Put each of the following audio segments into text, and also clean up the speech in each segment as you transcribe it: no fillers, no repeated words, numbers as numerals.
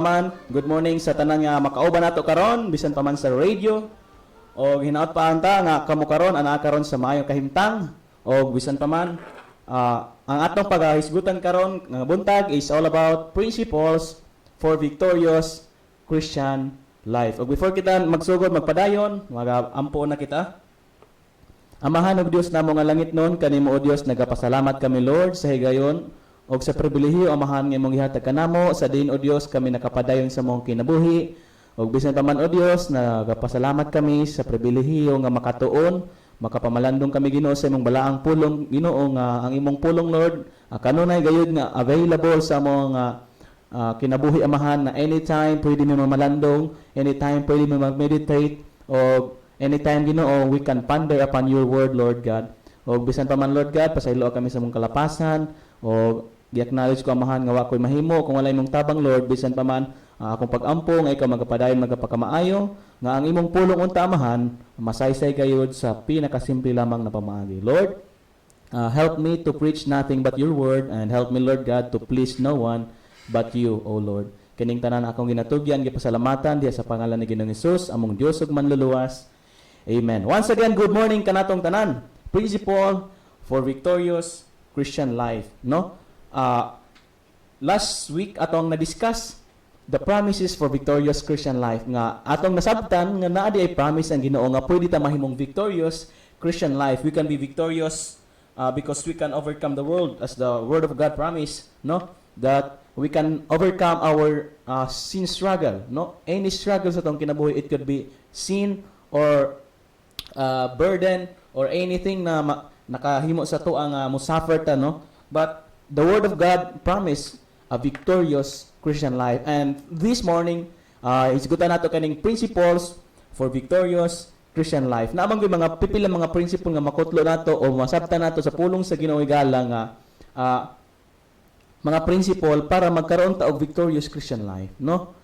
Good morning sa tanan nga makauban nato karon bisan pa man sa radio o hinaot pa anta nga kamo karon ana karon sa maayong kahimtang o bisan pa man ang atong paghisgutan karon nga buntag is all about principles for victorious Christian life. O before kita magsugod magpadayon, mag-ampo na kita. Amahan og Dios namo nga langit nun kanimo o Dios nagapasalamat kami Lord sa higayon og sa pribilehiyo amahan nga imong gihatag kanamo sa diin o Dios kami nakapadayon sa imong kinabuhi og bisan pa man o Dios nagapasalamat kami sa pribilehiyo nga makatuon makapamalandong kami Ginoo sa imong balaang pulong Ginoo nga ang imong pulong Lord kanunay gayud nga available sa among kinabuhi amahan na anytime pwede mi mamalandong, anytime pwede mi mag-meditate o anytime Ginoo we can ponder upon your word Lord God. O bisan pa man Lord God pasaylo kami sa imong kalapasan o gi-acknowledge ko amahan nga wa ko'y mahimo kung walay mong tabang Lord bisan pa man akong pag-ampo nga ikaw magapadayon magapakamaayo nga ang imong pulong unta amahan masaysay gayud sa pinakasimple lamang na pamaagi. Lord, help me to preach nothing but your word and help me Lord God to please no one but you, O Lord. Kining tanan akong ginatugyan gipasalamatan diha sa pangalan ni Ginoong Hesus among Dios ug manluluwas. Amen. Once again, good morning kanatong tanan. Principle for victorious Christian life, no? Last week atong na-discuss the promises for victorious Christian life nga atong nasabtan nga naa di ay promise ang Ginoo nga pwede ta mahimong victorious Christian life. We can be victorious because we can overcome the world as the word of God promise, no? That we can overcome our sin struggle, no? Any struggle sa atong kinabuhi, it could be sin or burden or anything na nakahimo sa to ang musaffer ta, no? But the word of God promise a victorious Christian life. And this morning, isgutan nato kaning principles for victorious Christian life. Naamang mga pipila mga principle nga makutlo nato o masabtan nato sa pulong sa Ginoo igala nga mga principle para magkaroon ta og victorious Christian life, no?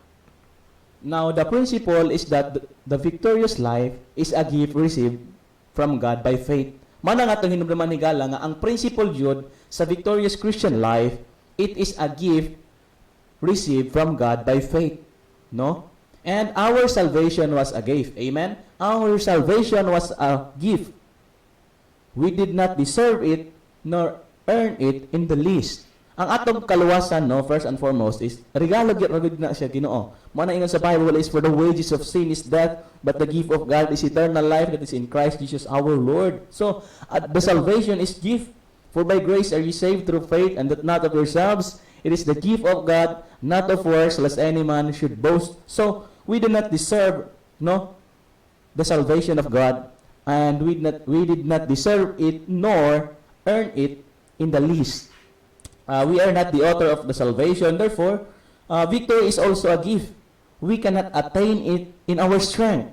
Now, the principle is that the victorious life is a gift received from God by faith. Mana nga itong hinumdaman ni Gala nga ang principle yun sa victorious Christian life, it is a gift received from God by faith. No? And our salvation was a gift. Amen? Our salvation was a gift. We did not deserve it nor earn it in the least. Ang atong kaluwasan, no, first and foremost, is regalo gyud na siya Ginoo. Mao na ingon sa Bible is for the wages of sin is death, but the gift of God is eternal life that is in Christ Jesus our Lord. So, the salvation is gift. For by grace are you saved through faith, and that not of yourselves. It is the gift of God, not of works, lest any man should boast. So, we do not deserve, no, the salvation of God, and we did not deserve it nor earn it in the least. We are not the author of the salvation. Therefore, victory is also a gift. We cannot attain it in our strength.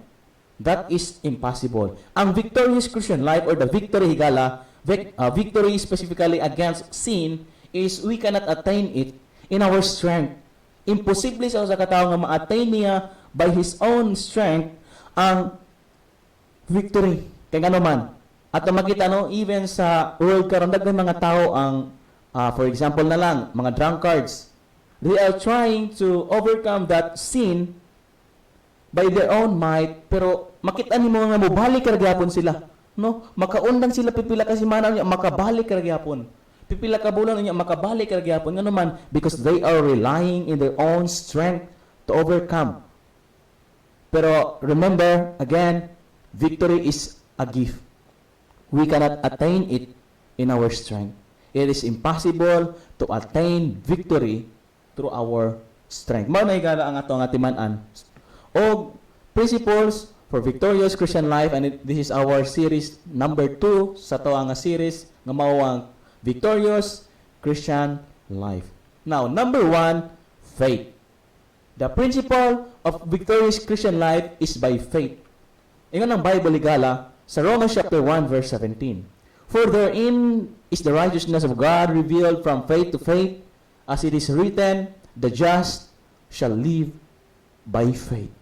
That is impossible. Ang victorious Christian life or the victory higala, victory specifically against sin, is we cannot attain it in our strength. Imposible sa katao nga ma-attain niya by his own strength ang victory. Kaya nga naman, at makita no, even sa world karon daghan mga tao ang for example na lang, mga drunkards. They are trying to overcome that sin by their own might, pero makita nimo nga mobalik ra gyapon sila, no? Makaundang sila pipila ka semana niya makabalik ra gyapon. Pipila ka bulan niya makabalik ra gyapon. Ngano man because they are relying in their own strength to overcome. Pero remember again, victory is a gift. We cannot attain it in our strength. It is impossible to attain victory through our strength. Mao na higala ang atong atiman-an. O principles for victorious Christian life, and this is our series number 2 sa to nga series nga mao ang victorious Christian life. Now, number 1, faith. The principle of victorious Christian life is by faith. Ingon ang Bible higala sa Romans chapter 1 verse 17. For therein is the righteousness of God revealed from faith to faith, as it is written, the just shall live by faith.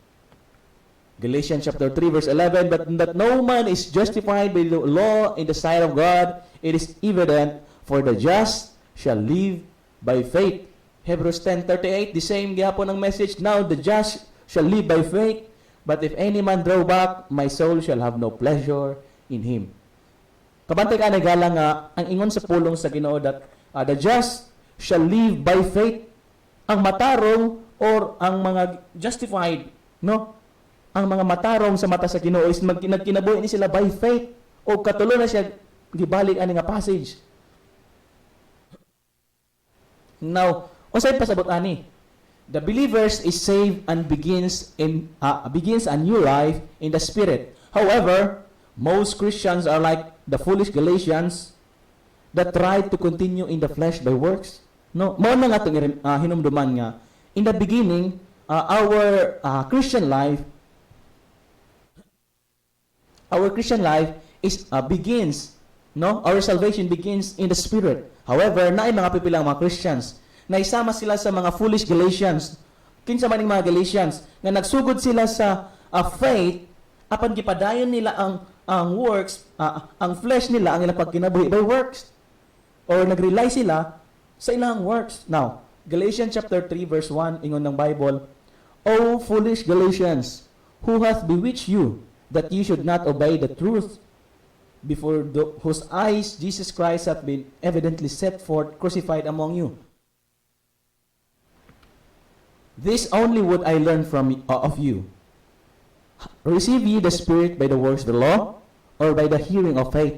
Galatians chapter 3 verse 11, but that no man is justified by the law in the sight of God, it is evident, for the just shall live by faith. Hebrews 10:38, the same gihapon ang message, now the just shall live by faith, but if any man draw back, my soul shall have no pleasure in him. Kabantay ka nagala nga, ang ingon sa pulong sa Ginoo that the just shall live by faith. Ang matarong or ang mga justified, no? Ang mga matarong sa mata sa Ginoo is nagkinabuhi ni sila by faith. O katulo na siya gibalik ani nga passage. Now, unsay pasabot ani? The believers is saved and begins a new life in the spirit. However, most Christians are like the foolish Galatians that try to continue in the flesh by works. No, mao na nga itong hinumduman nga. In the beginning, our Christian life begins, no? Our salvation begins in the spirit. However, naay mga pipilang mga Christians na isama sila sa mga foolish Galatians. Kinsa man ning mga Galatians nga nagsugod sila sa faith apan gipadayon nila ang works, ang flesh nila ang ilang pagkinabuhi by works. Or nag-rely sila sa ilang works. Now, Galatians chapter 3 verse 1 ingon ng Bible, O foolish Galatians, who hath bewitched you that ye should not obey the truth, before whose eyes Jesus Christ hath been evidently set forth, crucified among you. This only would I learn of you. Receive ye the Spirit by the works of the law, or by the hearing of faith?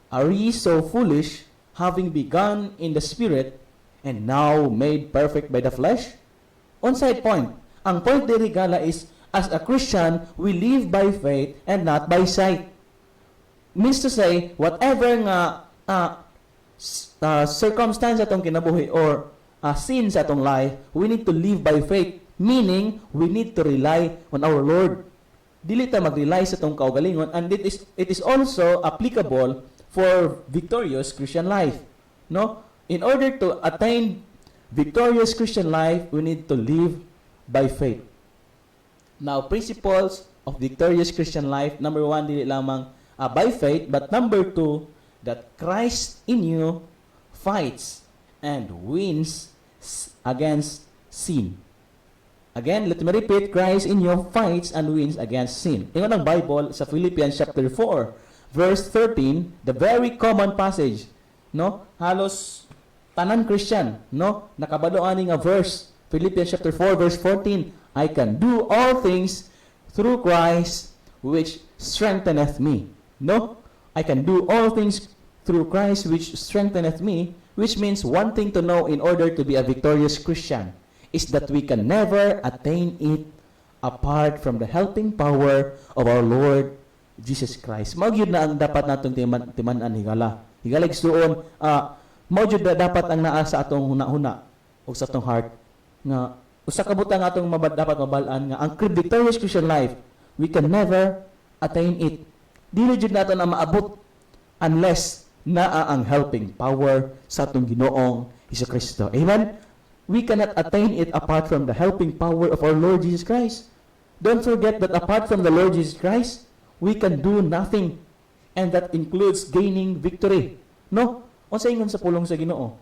Are ye so foolish, having begun in the Spirit, and now made perfect by the flesh? On side point, ang point diri gala is, as a Christian, we live by faith and not by sight. Means to say, whatever nga circumstance atong kinabuhi or sin sa atong life, we need to live by faith. Meaning, we need to rely on our Lord. Dili ta mag-rely sa atong kaugalingon, and it is also applicable for victorious Christian life. No? In order to attain victorious Christian life, we need to live by faith. Now, principles of victorious Christian life, number 1, dili lamang by faith, but number 2, that Christ in you fights and wins against sin. Again, let me repeat, Christ in you fights and wins against sin. Ingon ang Bible sa Philippians chapter 4, verse 13, the very common passage, no? Halos tanan Christian, no? Nakabalo ani nga verse, Philippians chapter 4, verse 14, I can do all things through Christ which strengtheneth me. No? I can do all things through Christ which strengtheneth me, which means one thing to know in order to be a victorious Christian is that we can never attain it apart from the helping power of our Lord Jesus Christ. Mao gyud na ang dapat natong timan-an higala. Higala igsuon, mao gyud na dapat ang naa sa atong huna-huna o sa atong heart nga usa ka butang atong dapat mabalaan nga ang victorious Christian life, we can never attain it. Dili jud nato na maabot unless naa ang helping power sa atong Ginoong Hesukristo. Amen. We cannot attain it apart from the helping power of our Lord Jesus Christ. Don't forget that apart from the Lord Jesus Christ, we can do nothing, and that includes gaining victory. No? Unsa ingon sa pulong sa Ginoo?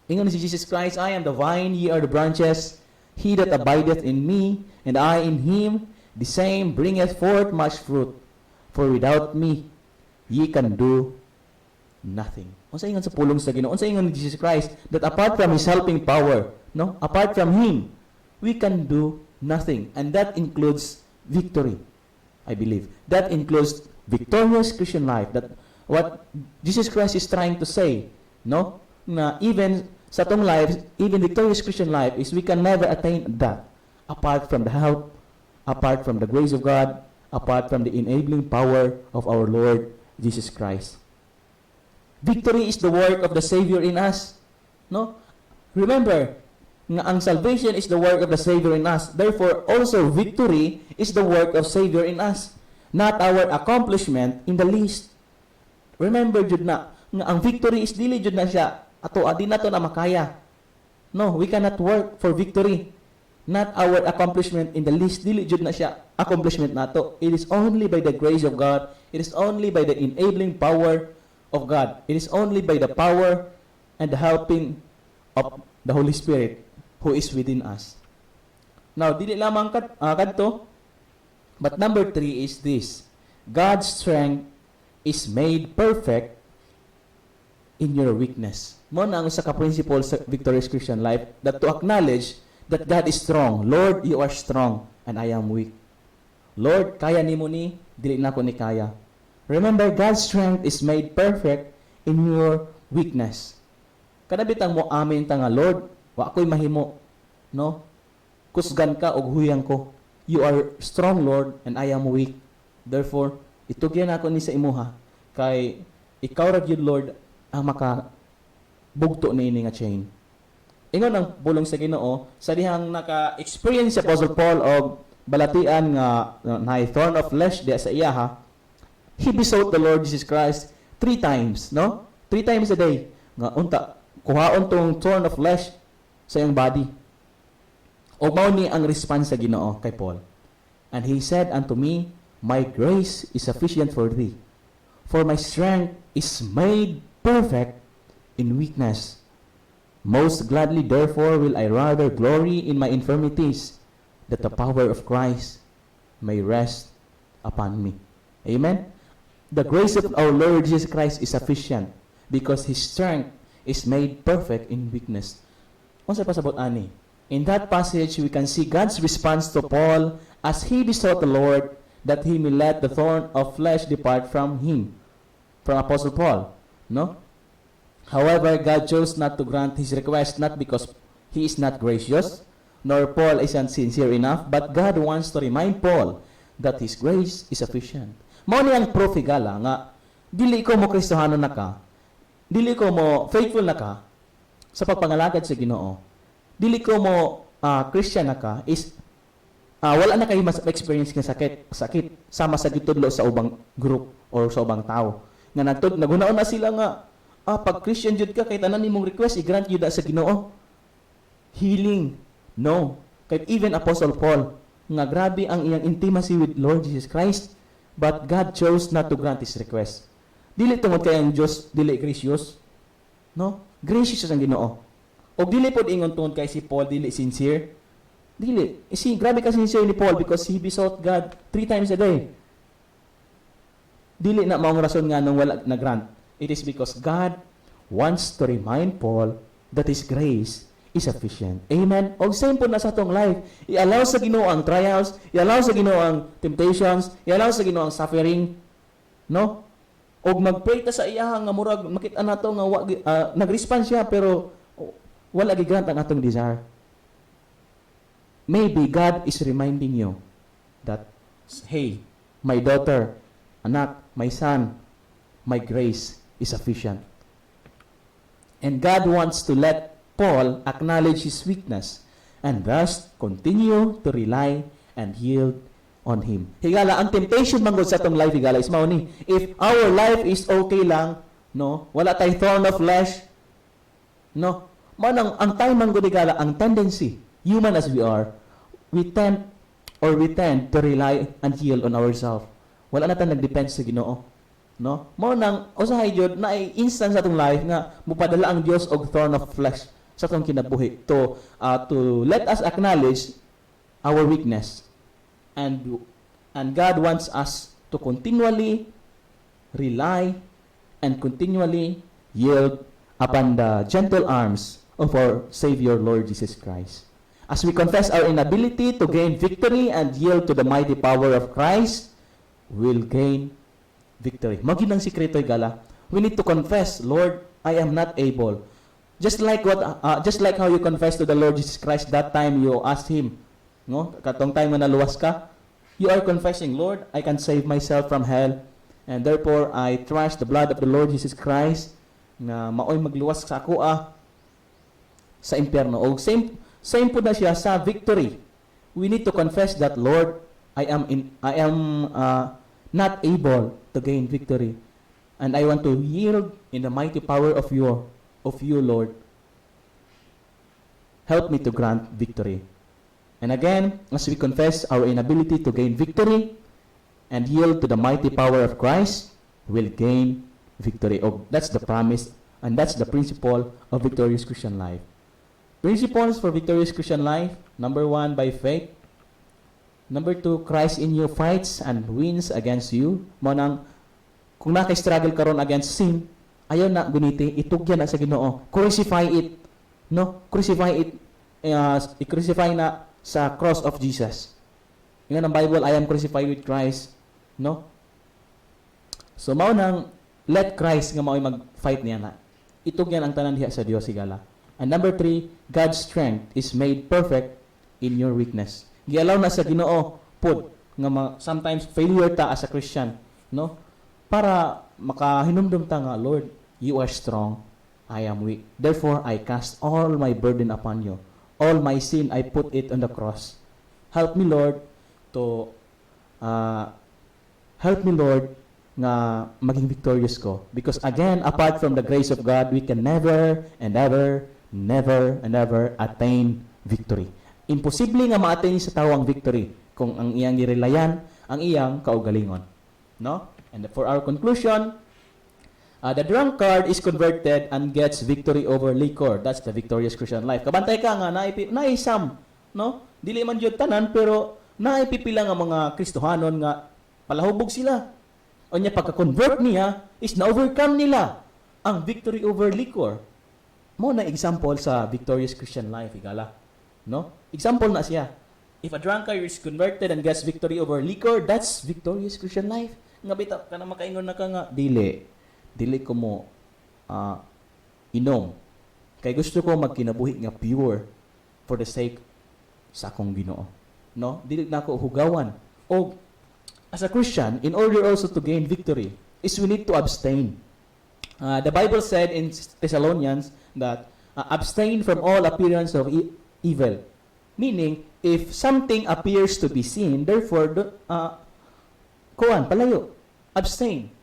Ingon si Jesus Christ, I am the vine, ye are the branches. He that abideth in me, and I in him, the same bringeth forth much fruit. For without me, ye can do nothing. Unsa ingon sa pulong sa Ginoo? Unsa ingon ni Jesus Christ that apart from his helping power, no? Apart from him, we can do nothing, and that includes victory. I believe that includes victorious Christian life. That what Jesus Christ is trying to say, no? Na even sa atong life, even victorious Christian life, is we can never attain that apart from the help, apart from the grace of God, apart from the enabling power of our Lord Jesus Christ. Victory is the work of the Savior in us. No? Remember, nga ang salvation is the work of the Savior in us. Therefore, also victory is the work of Savior in us, not our accomplishment in the least. Remember jud na nga ang victory is dili jud na siya ato adi nato na makaya. No, we cannot work for victory. Not our accomplishment in the least. Dili jud na siya accomplishment nato. It is only by the grace of God. It is only by the enabling power of God. It is only by the power and the helping of the Holy Spirit who is within us. Now, dili lamang kadto, but number 3 is this: God's strength is made perfect in your weakness. Mo na ang usa ka principle sa victorious Christian life, that to acknowledge that God is strong. Lord, you are strong and I am weak. Lord, kaya nimo ni, dili na ko ni kaya. Remember, God's strength is made perfect in your weakness. Kada bitang mo amin ta nga, Lord, wa ko'y mahimo, no? Kusgan ka og huyang ko. You are strong, Lord, and I am weak. Therefore, itugyan ako ni sa imuha, kay ikaw ra gyud, Lord, ang maka bugto niini nga chain. Ingon ang bulong sa Ginoo, sa dihang naka-experience si Apostle Paul og balatian nga na thorn of flesh diya sa iyaha, he besought the Lord Jesus Christ 3 times, no? 3 times a day. Nga unta kuhaon tong thorn of flesh sa iyang body. O mao ni ang response sa Ginoo kay Paul. And he said unto me, my grace is sufficient for thee, for my strength is made perfect in weakness. Most gladly therefore will I rather glory in my infirmities, that the power of Christ may rest upon me. Amen? The grace of our Lord Jesus Christ is sufficient because His strength is made perfect in weakness. Unsa pasabot ani? In that passage, we can see God's response to Paul as he besought the Lord that He may let the thorn of flesh depart from him, from Apostle Paul. No? However, God chose not to grant his request, not because He is not gracious, nor Paul isn't sincere enough, but God wants to remind Paul that His grace is sufficient. Mao ni ang proof higala nga dili ko mo Kristohano na ka, dili ko mo faithful na ka sa pagpangalagad sa Ginoo, dili ko mo Christian na ka is wala na kayo mas experience nga sakit sama sa gitudlo sa ubang group or sa ubang tao nga nagunaon na sila nga pag Christian jud ka kay tanan nimong request i-grant jud sa Ginoo healing. No, kay even Apostle Paul nga grabe ang iyang intimacy with Lord Jesus Christ, but God chose not to grant his request. Dili tungod kay ang Dios dili gracious, no? Gracious ang Ginoo. Og dili pod ingon tungod kay si Paul dili sincere. Dili. Grabe ka sincere ni Paul because he besought God 3 times a day. Dili na maong rason nga nung wala na grant. It is because God wants to remind Paul that His grace is sufficient. Amen? O same po na sa atong life. I-allow sa Ginoo ang trials, i-allow sa Ginoo ang temptations, i-allow sa Ginoo ang suffering. No? Og mag-pray ta sa iya nga murag makita nato nga nag-respond siya pero wala gigrant ang atong desire. Maybe God is reminding you that, hey, my daughter, anak, my son, my grace is sufficient. And God wants to let Paul acknowledge his weakness and thus continue to rely and yield on Him. Higala, ang temptation man sa atong life, higala, is mao ni. If our life is okay lang, no, wala tay thorn of flesh, no, manang ang time man gud higala, ang tendency, human as we are, we tend to rely and yield on ourselves. Wala na tayong nag-depend sa Ginoo. No? Mao nang usahay jud na instance sa atong life nga mupadala ang Dios og thorn of flesh sa atong kinabuhi to let us acknowledge our weakness, and God wants us to continually rely and continually yield upon the gentle arms of our Savior Lord Jesus Christ. As we confess our inability to gain victory and yield to the mighty power of Christ, we'll gain victory. Maging ang sikreto gala, we need to confess, Lord, I am not able. Just like how you confess to the Lord Jesus Christ that time you asked Him, no? Katong time na naluwas ka, you are confessing, Lord, I can save myself from hell, and therefore I trust the blood of the Lord Jesus Christ na maoy magluwas sa ako sa impyerno. O same po na siya sa victory. We need to confess that, Lord, I am not able to gain victory, and I want to yield in the mighty power of you, Lord. Help me to grant victory. And again, as we confess our inability to gain victory and yield to the mighty power of Christ, we'll gain victory. Oh, that's the promise, and that's the principle of victorious Christian life. Principles for victorious Christian life. Number 1, by faith. Number 2, Christ in you fights and wins against you. Manang, kung naka-struggle ka ron against sin, ayaw na guniti, itugyan na sa Ginoo. Crucify it. No? Crucify it. I-crucify na sa cross of Jesus. Yung ang Bible, I am crucified with Christ. No? So, maunang, let Christ nga mao'y mag-fight niya na. Itugyan ang tanan diha sa Dios sigala. And number 3, God's strength is made perfect in your weakness. Gialaw na sa Ginoo pud nga sometimes failure ta as a Christian, no? Para makahinumdum ta nga, Lord, you are strong, I am weak. Therefore I cast all my burden upon you. All my sin I put it on the cross. Help me, Lord, to nga maging victorious ko. Because again, apart from the grace of God, we can never attain victory. Imposible nga ma-attain sa tao ang victory kung ang iyang girelayan, ang iyang kaugalingon. No? And for our conclusion, the drunkard is converted and gets victory over liquor. That's the victorious Christian life. Kabantay ka nga, naisam, no? Dili man jud tanan, pero naipipila nga mga Kristohanon nga palahubog sila. O niya, pagka-convert niya, is na-overcome nila ang victory over liquor. Mo na example sa victorious Christian life, igala. No? Example na siya. If a drunkard is converted and gets victory over liquor, that's victorious Christian life. Nga bitaw, ka na makaingon na ka nga, dili ko mo inom. Kay gusto ko magkinabuhi nga pure for the sake sa akong Ginoo. No? Dili na ako hugawan. O, as a Christian, in order also to gain victory, is we need to abstain. The Bible said in Thessalonians that abstain from all appearance of evil. Meaning, if something appears to be sin, therefore, palayo. Abstain.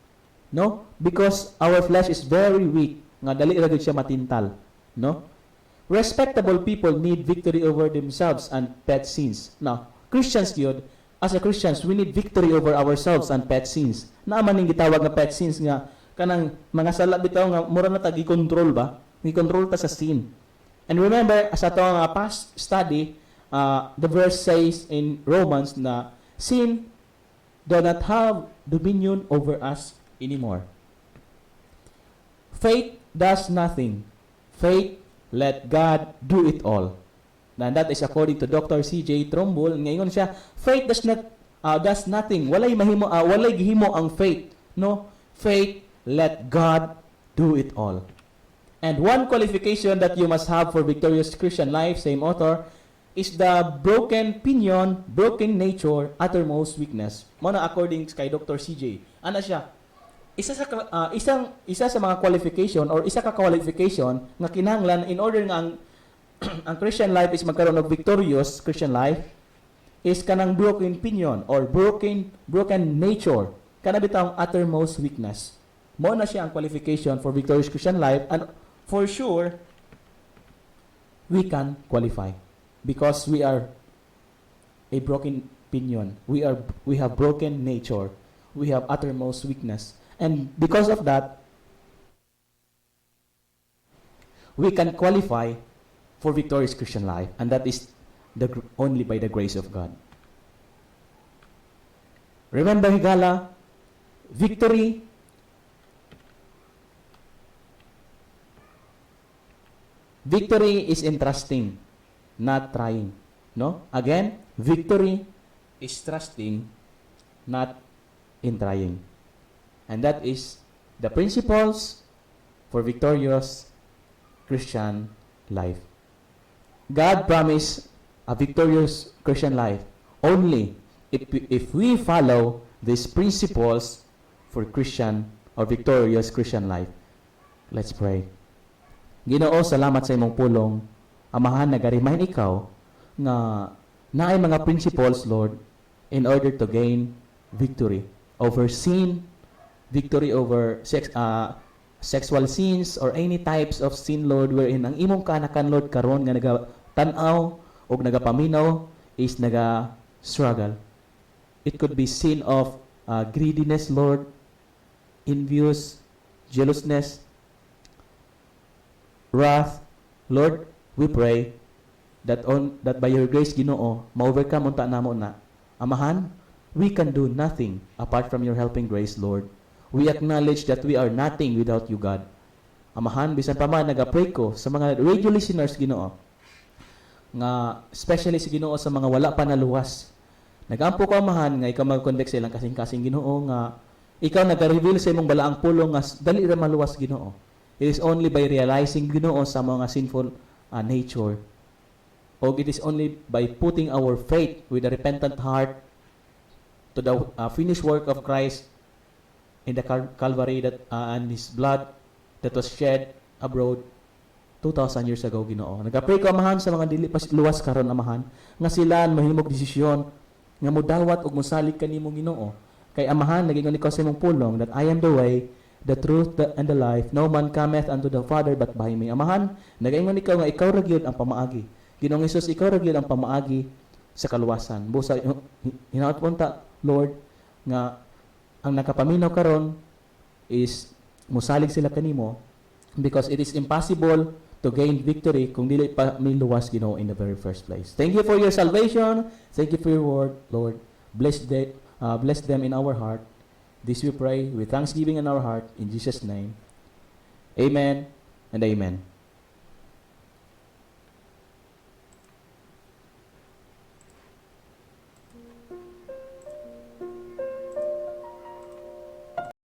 No? Because our flesh is very weak. Nga dali ra gid siya matintal. No? Respectable people need victory over themselves and pet sins. Now, Christians yun, as a Christians, we need victory over ourselves and pet sins. Naaman ning gitawag nga pet sins nga kanang mga sala bitaw nga mura na ta gi-control ba? Gi-control ta sa sin. And remember, as ato nga past study, the verse says in Romans na sin do not have dominion over us anymore. Faith does nothing. Faith let God do it all. And that is according to Dr. C.J. Trumbull. Ngayon siya, faith does nothing. Walay gihimo ang faith. No? Faith let God do it all. And one qualification that you must have for victorious Christian life, same author, is the broken pinion, broken nature, uttermost weakness. Muna according kay Dr. C.J. Ano siya? Isa sa mga qualification or isa ka qualification nga kinahanglan in order nga ang Christian life is magkaroon ng victorious Christian life is kanang broken pinion or broken nature. Kana bitang uttermost weakness. Mo na siya ang qualification for victorious Christian life, and for sure we can qualify because we are a broken pinion. We have broken nature. We have uttermost weakness. And because of that, we can qualify for victorious Christian life, and that is only by the grace of God. Remember, higala, victory is in trusting, not trying. No? Again, victory is trusting, not in trying. And that is the principles for victorious Christian life. God promised a victorious Christian life only if we follow these principles for Christian or victorious Christian life. Let's pray. Ginoo, salamat sa imong pulong. Amahan, nagarimahin ikaw nga naay mga principles, Lord, in order to gain victory over sin, victory over sexual sins or any types of sin, Lord, wherein ang imong kanakan, Lord, karon nga nagatanaw o nagapaminaw is naga-struggle. It could be sin of greediness, Lord, envious, jealousness, wrath, Lord, We pray that by your grace, Ginoo, ma-overcome unta namo na. Amahan, we can do nothing apart from your helping grace, Lord. We acknowledge that we are nothing without you, God. Amahan, bisan pa man, nag-pray ko sa mga radio listeners, Ginoo, nga especially si Ginoo sa mga wala pa naluwas. Nagampo ko, Amahan, nga ikaw mag-conduct sa ilang kasing-kasing, Ginoo, nga ikaw nag-reveal sa imong balaang pulong nga dali ra maluwas, Ginoo. It is only by realizing, Ginoo, sa mga sinful nature. O it is only by putting our faith with a repentant heart to the finished work of Christ in the Calvary that and His blood that was shed abroad 2,000 years ago, Ginoo. Nagapray ko, Amahan, sa mga dili pas luwas karon, Amahan, nga sila mahimog desisyon nga modawat ug mosalig kanimo, Ginoo. Kay Amahan, nagingon ikaw sa imong pulong that I am the way, the truth, and the life. No man cometh unto the Father but by me. Amahan, nagaingon ikaw nga ikaw ra gyud ang pamaagi. Ginoong Hesus, ikaw ra gyud ang pamaagi sa kaluwasan. Busa hinaot punta, Lord, nga ang nakapaminaw karon is musalig sila kanimo because it is impossible to gain victory kung dili pa miluwas, Ginoo, in the very first place. Thank you for your salvation. Thank you for your word, Lord. Bless them in our heart. This we pray with thanksgiving in our heart in Jesus' name. Amen and amen.